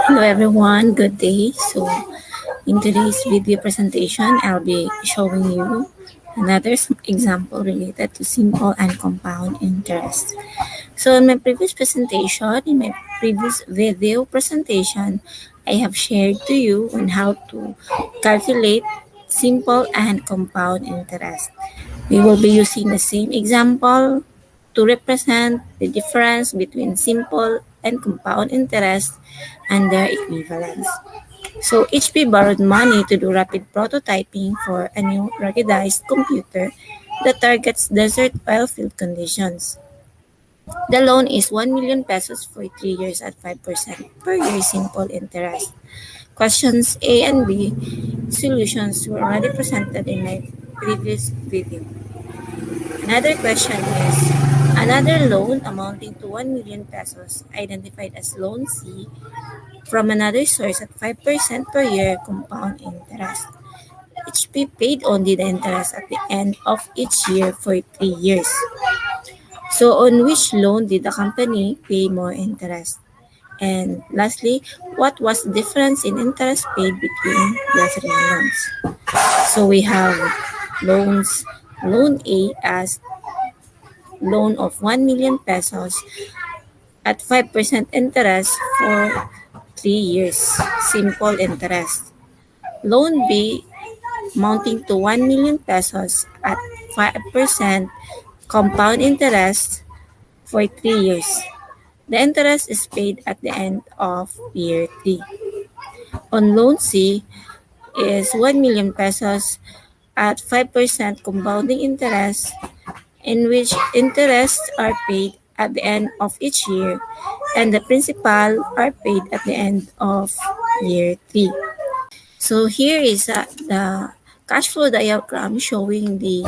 Hello everyone, good day. So in today's video presentation, I'll be showing you another example related to simple and compound interest. So in my previous presentation, in my previous video presentation, I have shared to you on how to calculate simple and compound interest. We will be using the same example to represent the difference between simple and compound interest and their equivalents. So HP borrowed money to do rapid prototyping for a new ruggedized computer that targets desert oil field conditions. The loan is 1 million pesos for 3 years at 5% per year simple interest. Questions A and B solutions were already presented in my previous video. Another question is, another loan amounting to 1 million pesos identified as loan C from another source at 5% per year compound interest. HP paid only the interest at the end of each year for 3 years. So on which loan did the company pay more interest? And lastly, what was the difference in interest paid between the three loans? So we have loans, loan A as loan of 1 million pesos at 5% interest for 3 years, simple interest. Loan B amounting to 1 million pesos at 5% compound interest for 3 years. The interest is paid at the end of year 3. On loan C is 1 million pesos at 5% compounding interest in which interests are paid at the end of each year and the principal are paid at the end of year 3. So here is the cash flow diagram showing the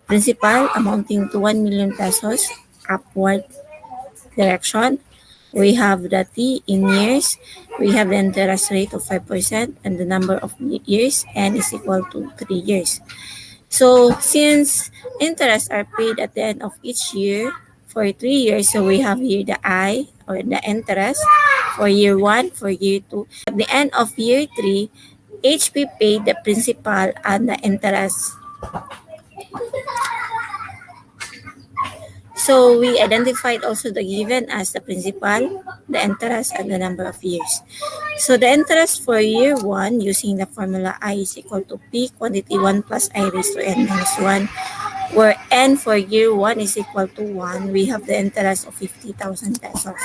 principal amounting to 1 million pesos upward direction. We have the T in years. We have the interest rate of 5% and the number of years n is equal to 3 years. So since interests are paid at the end of each year for 3 years, so we have here the I or the interest for year 1, for year 2. At the end of year 3, HP paid the principal and the interest. So we identified also the given as the principal, the interest, and the number of years. So the interest for year 1 using the formula I is equal to P quantity 1 plus I raised to n minus 1, where n for year 1 is equal to 1, we have the interest of 50,000 pesos.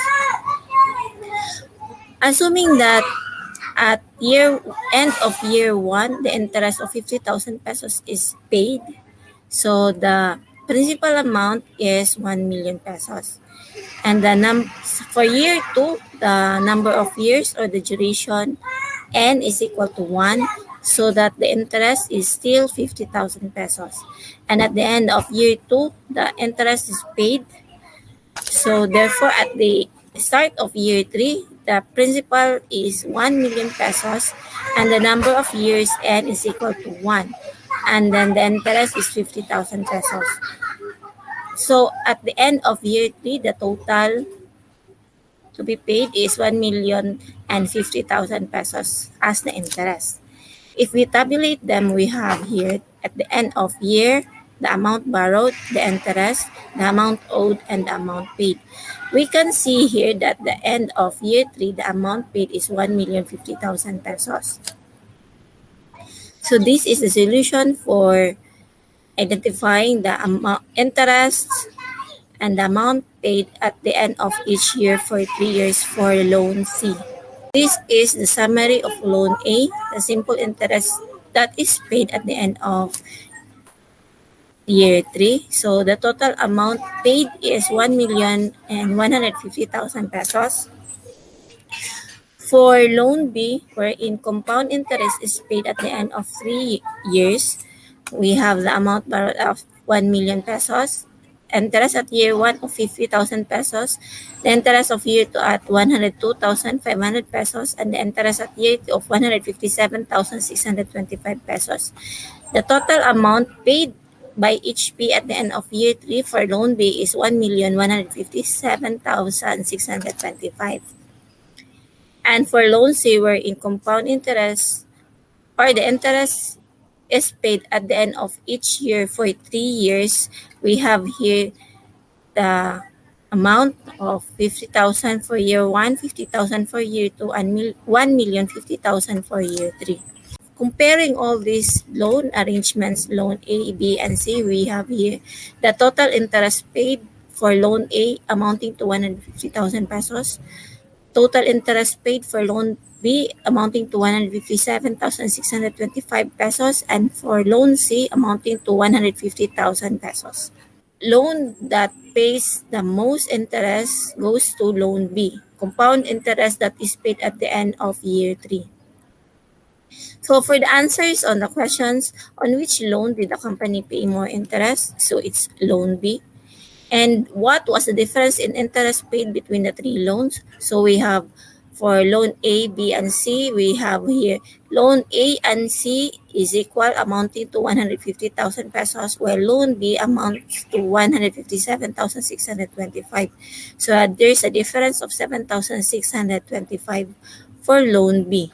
Assuming that at end of year 1, the interest of 50,000 pesos is paid, so the principal amount is 1 million pesos. And for year 2, the number of years or the duration n is equal to 1, so that the interest is still 50,000 pesos. And at the end of year 2, the interest is paid. So therefore, at the start of year 3, the principal is 1 million pesos and the number of years n is equal to 1. And then the interest is 50,000 pesos. So at the end of year 3, the total to be paid is 1,050,000 pesos as the interest. If we tabulate them, we have here at the end of year, the amount borrowed, the interest, the amount owed, and the amount paid. We can see here that the end of year 3, the amount paid is 1,050,000 pesos. So this is the solution for identifying the interest and the amount paid at the end of each year for 3 years for loan C. This is the summary of loan A, the simple interest that is paid at the end of year 3. So the total amount paid is 1,150,000 pesos. For loan B, wherein compound interest is paid at the end of 3 years, we have the amount borrowed of 1 million pesos, interest at year 1 of 50,000 pesos, the interest of year 2 at 102,500 pesos, and the interest at year 2 of 157,625 pesos. The total amount paid by HP at the end of year 3 for loan B is 1,157,625. And for loan C, wherein compound interest or the interest is paid at the end of each year for 3 years, we have here the amount of 50,000 for year 1, 50,000 for year 2, and 1,050,000 for year 3. Comparing all these loan arrangements, loan A, B, and C, we have here the total interest paid for loan A amounting to 150,000 pesos, total interest paid for loan B amounting to 157,625 pesos, and for loan C amounting to 150,000 pesos. Loan that pays the most interest goes to loan B, compound interest that is paid at the end of year 3. So for the answers on the questions, on which loan did the company pay more interest? So it's loan B. And what was the difference in interest paid between the three loans? So we have for loan A, B, and C, we have here loan A and C is equal amounting to 150,000 pesos, while loan B amounts to 157,625. So there's a difference of 7,625 for loan B.